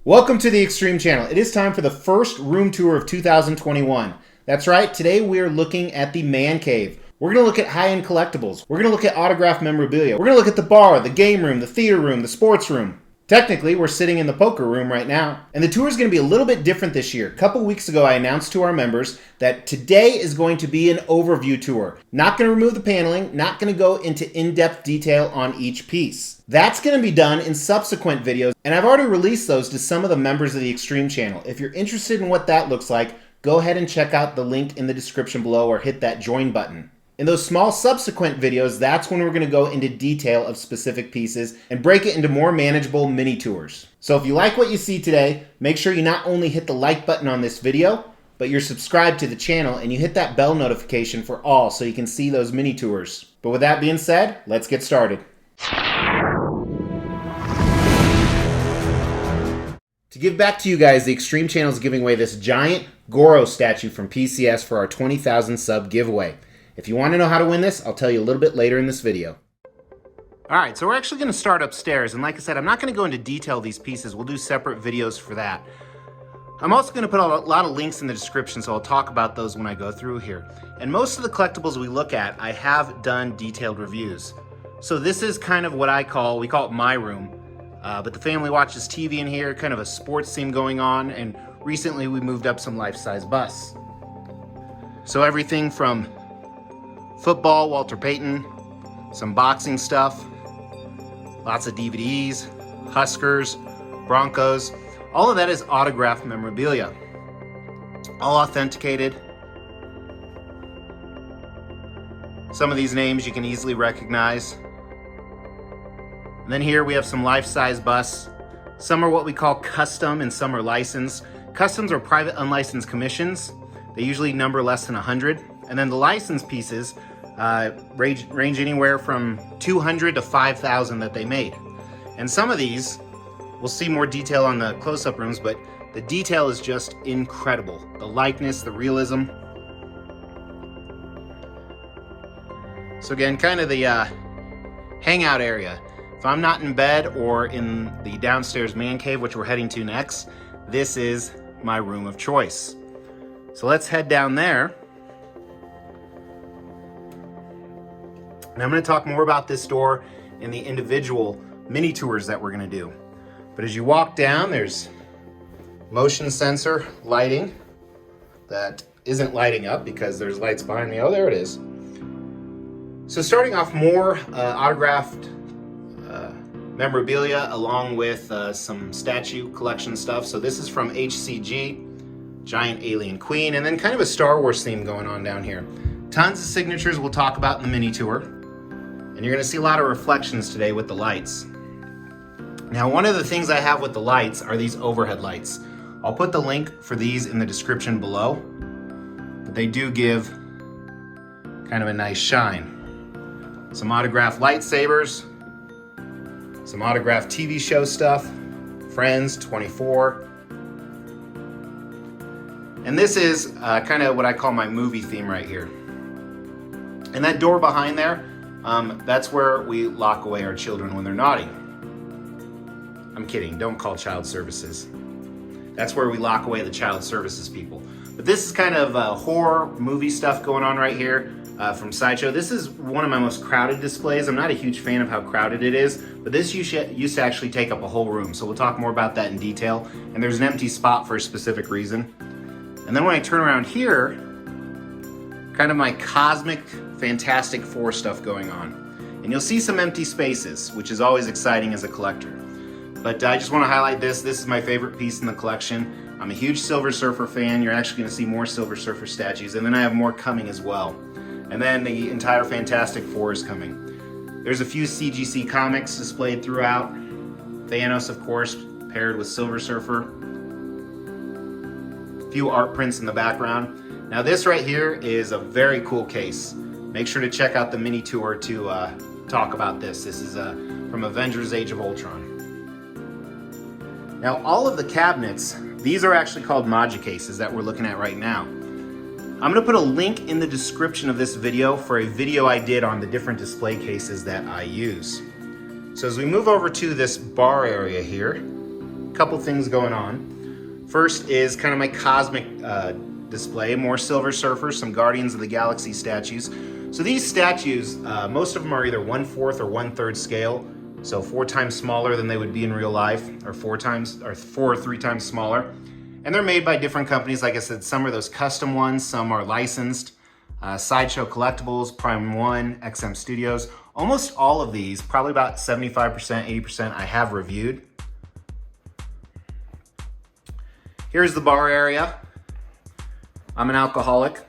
Welcome to the Xtreme channel. It is time for the first room tour of 2021. That's right, today we are looking at the ManCave. We're going to look at high-end collectibles. We're going to look at autographed memorabilia. We're going to look at the bar, the game room, the theater room, the sports room. Technically, we're sitting in the poker room right now. And the tour is going to be a little bit different this year. A couple weeks ago, I announced to our members that today is going to be an overview tour. Not going to remove the paneling, not going to go into in-depth detail on each piece. That's going to be done in subsequent videos, and I've already released those to some of the members of the Xtreme channel. If you're interested in what that looks like, go ahead and check out the link in the description below or hit that join button. In those small subsequent videos, that's when we're going to go into detail of specific pieces and break it into more manageable mini tours. So if you like what you see today, make sure you not only hit the like button on this video, but you're subscribed to the channel and you hit that bell notification for all so you can see those mini tours. But with that being said, let's get started. To give back to you guys, the Xtreme channel is giving away this giant Goro statue from PCS for our 20,000 sub giveaway. If you want to know how to win this, I'll tell you a little bit later in this video. Alright, so we're actually going to start upstairs, and like I said, I'm not going to go into detail of these pieces. We'll do separate videos for that. I'm also going to put a lot of links in the description, so I'll talk about those when I go through here. And most of the collectibles we look at, I have done detailed reviews. So this is kind of what we call it my room. But the family watches TV in here, kind of a sports theme going on, and recently we moved up some life-size busts. So everything from football, Walter Payton, some boxing stuff, lots of DVDs, Huskers, Broncos, all of that is autographed memorabilia. All authenticated. Some of these names you can easily recognize. And then here we have some life-size busts. Some are what we call custom and some are licensed. Customs are private unlicensed commissions. They usually number less than 100. And then the licensed pieces range anywhere from 200 to 5,000 that they made. And some of these, we'll see more detail on the close-up rooms, but the detail is just incredible. The likeness, the realism. So again, kind of the hangout area. If I'm not in bed or in the downstairs man cave, which we're heading to next, this is my room of choice. So let's head down there. And I'm going to talk more about this store in the individual mini tours that we're going to do. But as you walk down, there's motion sensor lighting that isn't lighting up because there's lights behind me. Oh, there it is. So starting off, more autographed memorabilia along with some statue collection stuff. So this is from HCG, Giant Alien Queen, and then kind of a Star Wars theme going on down here. Tons of signatures we'll talk about in the mini tour. And you're going to see a lot of reflections today with the lights. Now, one of the things I have with the lights are these overhead lights. I'll put the link for these in the description below, but they do give kind of a nice shine. Some autographed lightsabers, some autographed TV show stuff, Friends, 24. And this is kind of what I call my movie theme right here. And that door behind there, that's where we lock away our children when they're naughty. I'm kidding, don't call child services. That's where we lock away the child services people. But this is kind of horror movie stuff going on right here from Sideshow. This is one of my most crowded displays. I'm not a huge fan of how crowded it is, but this used to actually take up a whole room. So we'll talk more about that in detail. And there's an empty spot for a specific reason. And then when I turn around here, kind of my cosmic Fantastic Four stuff going on. And you'll see some empty spaces, which is always exciting as a collector. But I just want to highlight this. This is my favorite piece in the collection. I'm a huge Silver Surfer fan. You're actually going to see more Silver Surfer statues. And then I have more coming as well. And then the entire Fantastic Four is coming. There's a few CGC comics displayed throughout. Thanos, of course, paired with Silver Surfer. A few art prints in the background. Now this right here is a very cool case. Make sure to check out the mini tour to talk about this. This is from Avengers Age of Ultron. Now all of the cabinets, these are actually called Maji cases that we're looking at right now. I'm gonna put a link in the description of this video for a video I did on the different display cases that I use. So as we move over to this bar area here, couple things going on. First is kind of my cosmic display, more Silver Surfers, some Guardians of the Galaxy statues. So these statues, most of them are either 1/4 or 1/3 scale, so 4 times smaller than they would be in real life, or 4 or 3 times smaller. And they're made by different companies. Like I said, some are those custom ones, some are licensed. Sideshow Collectibles, Prime 1, XM Studios. Almost all of these, probably about 75%, 80%, I have reviewed. Here's the bar area. I'm an alcoholic.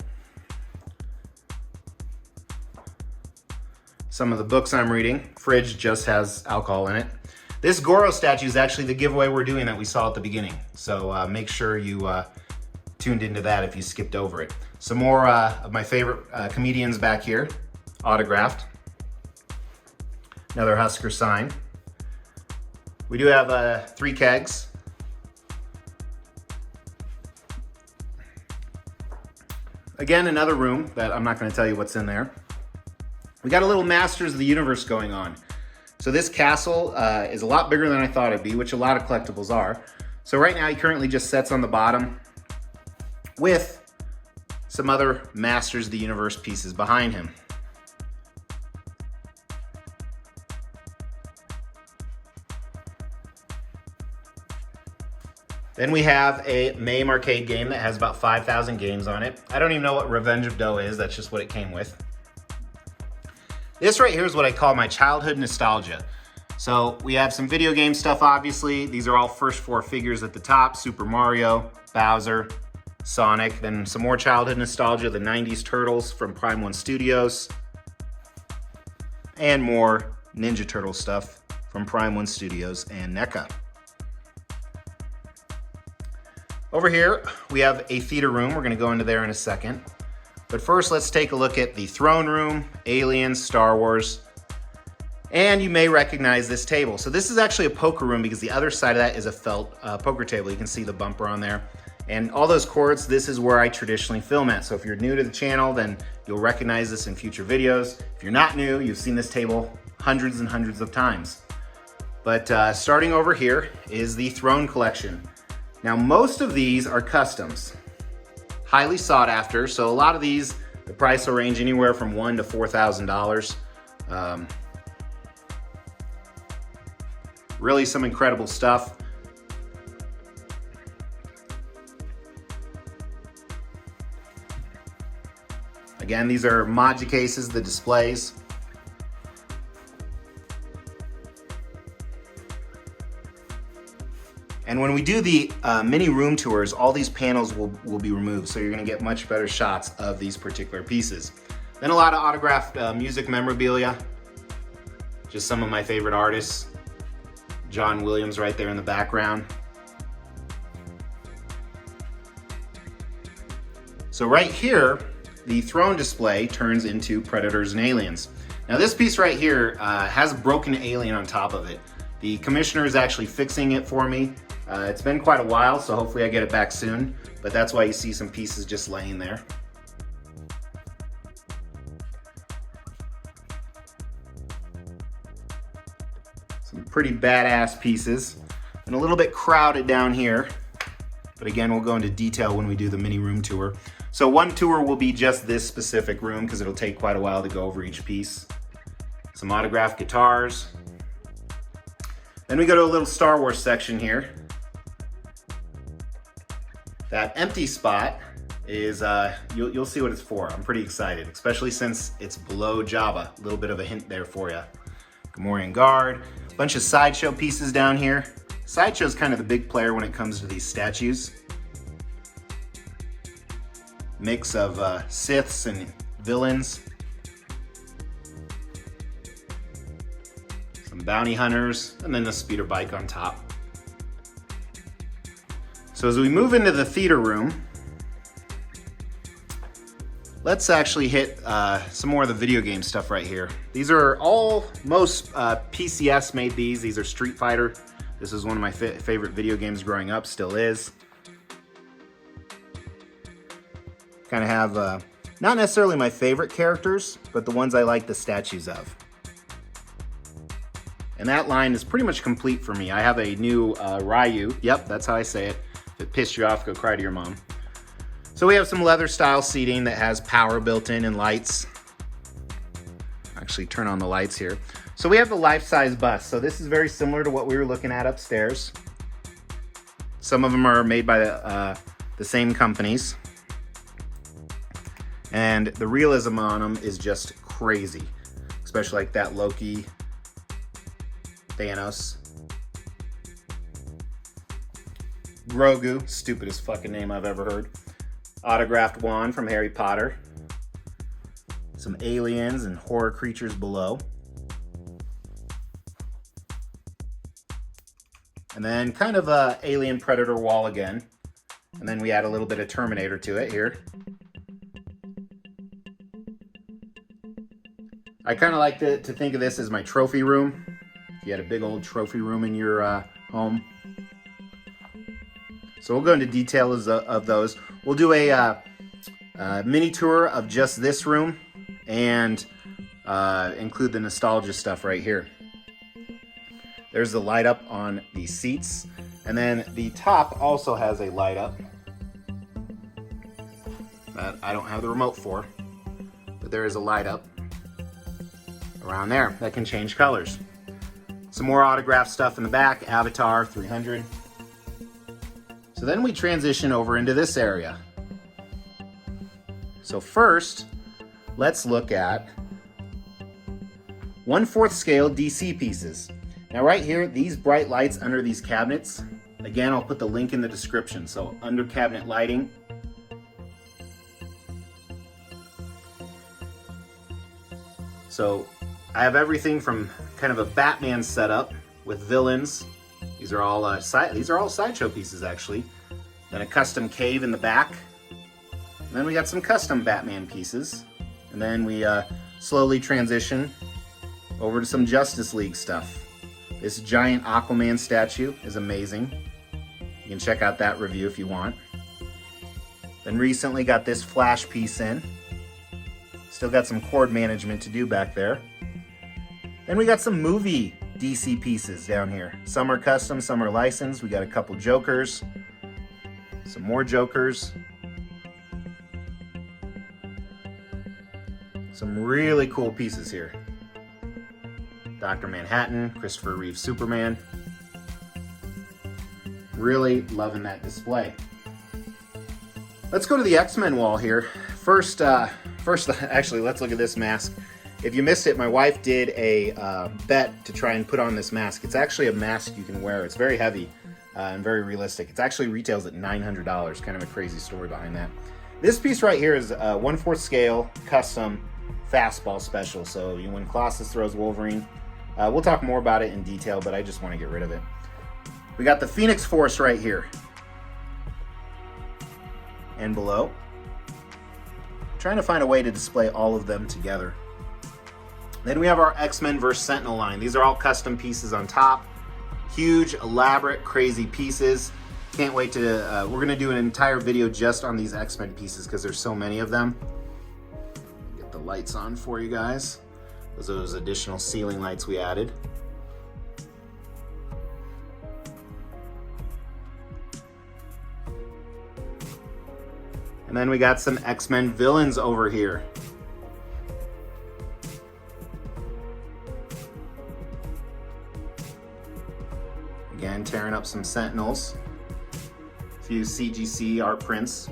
Some of the books I'm reading. Fridge just has alcohol in it. This Goro statue is actually the giveaway we're doing that we saw at the beginning. So make sure you tuned into that if you skipped over it. Some more of my favorite comedians back here, autographed. Another Husker sign. We do have 3 kegs. Again, another room that I'm not going to tell you what's in there. We got a little Masters of the Universe going on. So this castle is a lot bigger than I thought it'd be, which a lot of collectibles are. So right now he currently just sits on the bottom with some other Masters of the Universe pieces behind him. Then we have a MAME arcade game that has about 5,000 games on it. I don't even know what Revenge of Dough is, that's just what it came with. This right here is what I call my childhood nostalgia. So we have some video game stuff, obviously. These are all first 4 figures at the top: Super Mario, Bowser, Sonic. Then some more childhood nostalgia, the 90s Turtles from Prime 1 Studios. And more Ninja Turtle stuff from Prime 1 Studios and NECA. Over here, we have a theater room. We're gonna go into there in a second. But first, let's take a look at the throne room, Aliens, Star Wars. And you may recognize this table. So this is actually a poker room because the other side of that is a felt poker table. You can see the bumper on there. And all those cords, this is where I traditionally film at. So if you're new to the channel, then you'll recognize this in future videos. If you're not new, you've seen this table hundreds and hundreds of times. But starting over here is the throne collection. Now, most of these are customs, highly sought after. So a lot of these, the price will range anywhere from $1,000 to $4,000. Really some incredible stuff. Again, these are Maji cases, the displays. And when we do the mini room tours, all these panels will be removed, so you're gonna get much better shots of these particular pieces. Then a lot of autographed music memorabilia. Just some of my favorite artists. John Williams right there in the background. So right here, the throne display turns into Predators and Aliens. Now this piece right here has a broken alien on top of it. The commissioner is actually fixing it for me. It's been quite a while, so hopefully I get it back soon, but that's why you see some pieces just laying there. Some pretty badass pieces, and a little bit crowded down here, but again, we'll go into detail when we do the mini room tour. So one tour will be just this specific room because it'll take quite a while to go over each piece. Some autographed guitars. Then we go to a little Star Wars section here. That empty spot is, you'll see what it's for. I'm pretty excited, especially since it's below Jabba. A little bit of a hint there for you. Gamorrean Guard, a bunch of Sideshow pieces down here. Sideshow's kind of the big player when it comes to these statues. Mix of Siths and villains. Some bounty hunters, and then the speeder bike on top. So as we move into the theater room, let's actually hit some more of the video game stuff right here. These are most PCS made these. These are Street Fighter. This is one of my favorite video games growing up, still is. Kind of have, not necessarily my favorite characters, but the ones I like the statues of. And that line is pretty much complete for me. I have a new Ryu. Yep, that's how I say it. If it pissed you off, go cry to your mom. So we have some leather style seating that has power built in and lights. Actually turn on the lights here. So we have the life-size bus. So this is very similar to what we were looking at upstairs. Some of them are made by the same companies. And the realism on them is just crazy. Especially like that Loki, Thanos, Grogu, stupidest fucking name I've ever heard. Autographed wand from Harry Potter. Some aliens and horror creatures below. And then kind of a alien predator wall again. And then we add a little bit of Terminator to it here. I kind of like to think of this as my trophy room. If you had a big old trophy room in your home. So we'll go into details of those. We'll do a mini tour of just this room and include the nostalgia stuff right here. There's the light up on the seats. And then the top also has a light up that I don't have the remote for, but there is a light up around there that can change colors. Some more autograph stuff in the back, Avatar 300. So then we transition over into this area. So first, let's look at 1/4 scale DC pieces. Now right here, these bright lights under these cabinets, again, I'll put the link in the description. So under cabinet lighting. So I have everything from kind of a Batman setup with villains. These are all Sideshow pieces actually. Then a custom cave in the back. And then we got some custom Batman pieces. And then we slowly transition over to some Justice League stuff. This giant Aquaman statue is amazing. You can check out that review if you want. Then recently got this Flash piece in. Still got some cord management to do back there. Then we got some movie DC pieces down here. Some are custom, some are licensed. We got a couple Jokers. Some more Jokers. Some really cool pieces here. Dr. Manhattan, Christopher Reeve Superman. Really loving that display. Let's go to the X-Men wall here. First, actually, let's look at this mask. If you missed it, my wife did a bet to try and put on this mask. It's actually a mask you can wear. It's very heavy and very realistic. It actually retails at $900. Kind of a crazy story behind that. This piece right here is 1/4 scale, custom, fastball special. So when Colossus throws Wolverine, we'll talk more about it in detail, but I just want to get rid of it. We got the Phoenix Force right here. And below. Trying to find a way to display all of them together. Then we have our X-Men vs. Sentinel line. These are all custom pieces on top. Huge, elaborate, crazy pieces. Can't wait to, we're going to do an entire video just on these X-Men pieces because there's so many of them. Get the lights on for you guys. Those are those additional ceiling lights we added. And then we got some X-Men villains over here. Again, tearing up some Sentinels. A few CGC art prints.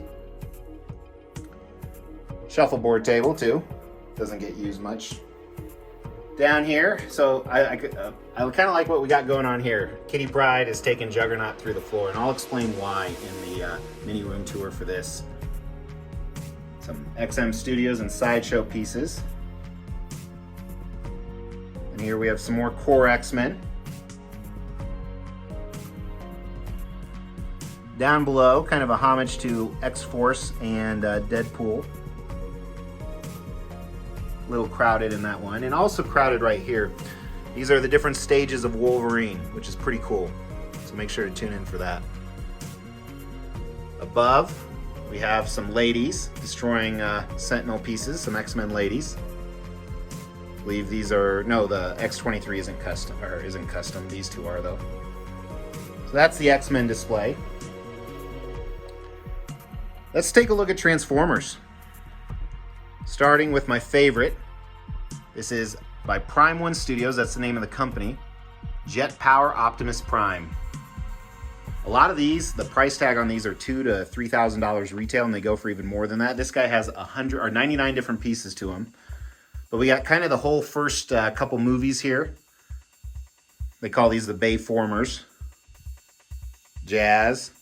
Shuffleboard table too. Doesn't get used much. Down here, so I kind of like what we got going on here. Kitty Pryde is taking Juggernaut through the floor, and I'll explain why in the mini room tour for this. Some XM Studios and Sideshow pieces. And here we have some more core X-Men. Down below, kind of a homage to X-Force and Deadpool. A little crowded in that one, and also crowded right here. These are the different stages of Wolverine, which is pretty cool. So make sure to tune in for that. Above, we have some ladies destroying Sentinel pieces, some X-Men ladies. I believe these are, no, the X23 isn't custom, these two are though. So that's the X-Men display. Let's take a look at Transformers. Starting with my favorite. This is by Prime One Studios, that's the name of the company. Jet Power Optimus Prime. A lot of these, the price tag on these are $2,000 to $3,000 retail, and they go for even more than that. This guy has 100 or 99 different pieces to him. But we got kind of the whole first couple movies here. They call these the Bayformers. Jazz,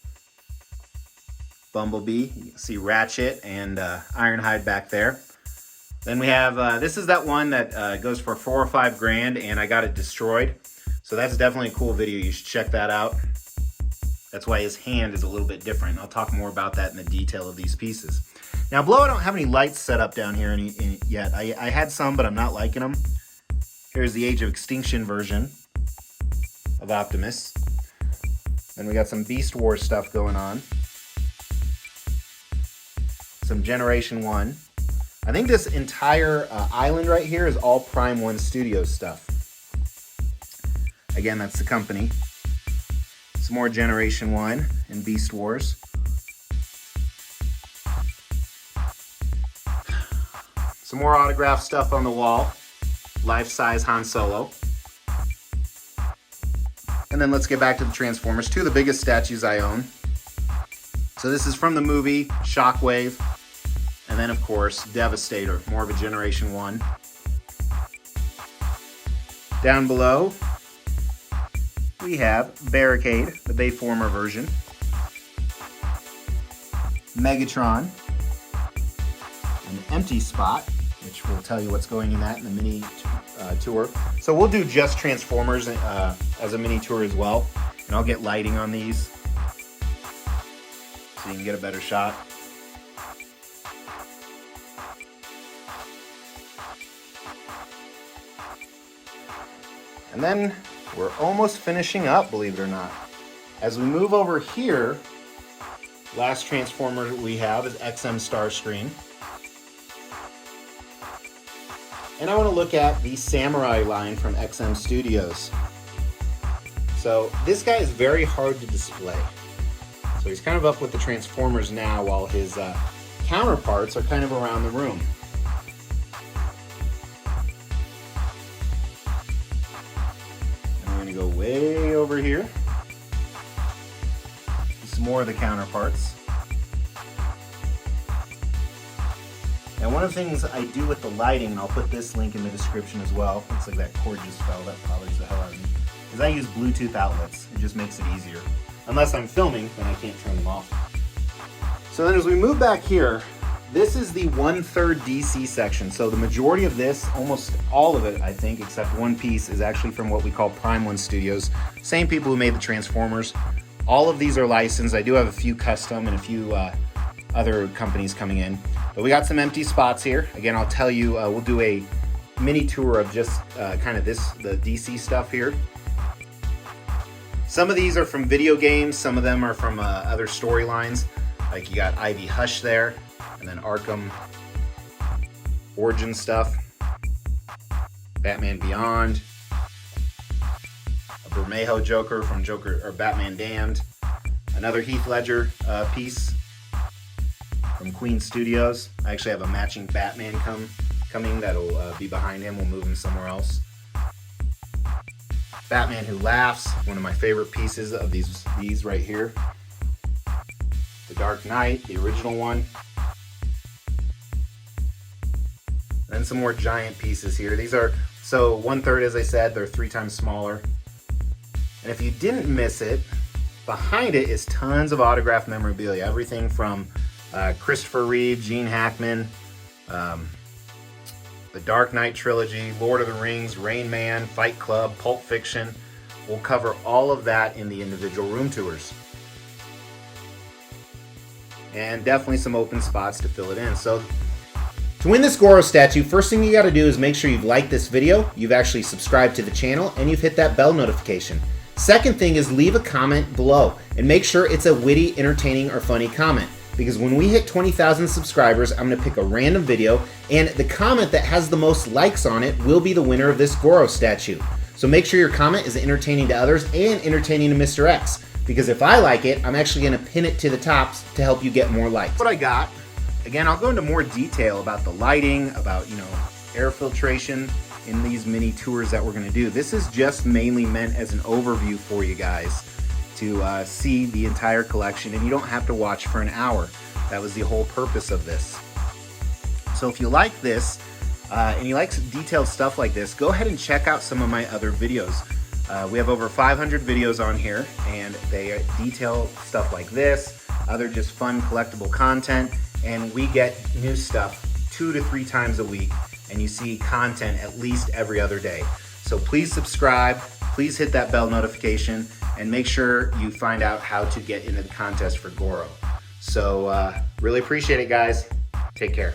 Bumblebee, you can see Ratchet and Ironhide back there. Then we have, this is that one that goes for $4 or $5 grand, and I got it destroyed. So that's definitely a cool video, you should check that out. That's why his hand is a little bit different. I'll talk more about that in the detail of these pieces. Now below I don't have any lights set up down here yet. I had some, but I'm not liking them. Here's the Age of Extinction version of Optimus. Then we got some Beast Wars stuff going on. Some Generation 1. I think this entire island right here is all Prime One Studios stuff. Again, that's the company. Some more Generation 1 and Beast Wars. Some more autograph stuff on the wall. Life-size Han Solo. And then let's get back to the Transformers. Two of the biggest statues I own. So this is from the movie Shockwave. And then, of course, Devastator, more of a Generation 1. Down below, we have Barricade, the Bayformer version. Megatron. An empty spot, which will tell you what's going in that in the mini tour. So we'll do just Transformers as a mini tour as well. And I'll get lighting on these so you can get a better shot. And then we're almost finishing up, believe it or not. As we move over here, last Transformer we have is XM Starscream. And I want to look at the Samurai line from XM Studios. So this guy is very hard to display. So he's kind of up with the Transformers now, while his counterparts are kind of around the room. Go way over here. Some more of the counterparts. And one of the things I do with the lighting, and I'll put this link in the description as well, looks like that cord just fell, that bothers the hell out of me, is I use Bluetooth outlets. It just makes it easier. Unless I'm filming, then I can't turn them off. So then as we move back here, this is the 1/3 DC section. So the majority of this, almost all of it, I think, except one piece, is actually from what we call Prime One Studios. Same people who made the Transformers. All of these are licensed. I do have a few custom and a few other companies coming in. But we got some empty spots here. Again, I'll tell you, we'll do a mini tour of just kind of the DC stuff here. Some of these are from video games. Some of them are from other storylines. Like you got Ivy Hush there. And then Arkham Origin stuff, Batman Beyond, a Bermejo Joker from Batman Damned, another Heath Ledger piece from Queen Studios. I actually have a matching Batman coming that'll be behind him. We'll move him somewhere else. Batman Who Laughs, one of my favorite pieces of these right here. The Dark Knight, the original one. And some more giant pieces here. These are, so 1/3, as I said, they're 3 times smaller. And if you didn't miss it, behind it is tons of autographed memorabilia. Everything from Christopher Reeve, Gene Hackman, the Dark Knight trilogy, Lord of the Rings, Rain Man, Fight Club, Pulp Fiction. We'll cover all of that in the individual room tours. And definitely some open spots to fill it in. So to win this Goro statue, first thing you got to do is make sure you've liked this video, you've actually subscribed to the channel, and you've hit that bell notification. Second thing is leave a comment below, and make sure it's a witty, entertaining, or funny comment. because when we hit 20,000 subscribers, I'm gonna pick a random video, and the comment that has the most likes on it will be the winner of this Goro statue. So make sure your comment is entertaining to others and entertaining to Mr. X, because if I like it, I'm actually gonna pin it to the tops to help you get more likes. What I got, again, I'll go into more detail about the lighting, about, air filtration in these mini tours that we're gonna do. This is just mainly meant as an overview for you guys to see the entire collection, and you don't have to watch for an hour. That was the whole purpose of this. So if you like this, and you like detailed stuff like this, go ahead and check out some of my other videos. We have over 500 videos on here, and they detail stuff like this, other just fun collectible content, and we get new stuff 2 to 3 times a week, and you see content at least every other day. So please subscribe, please hit that bell notification, and make sure you find out how to get into the contest for Goro. So really appreciate it, guys. Take care.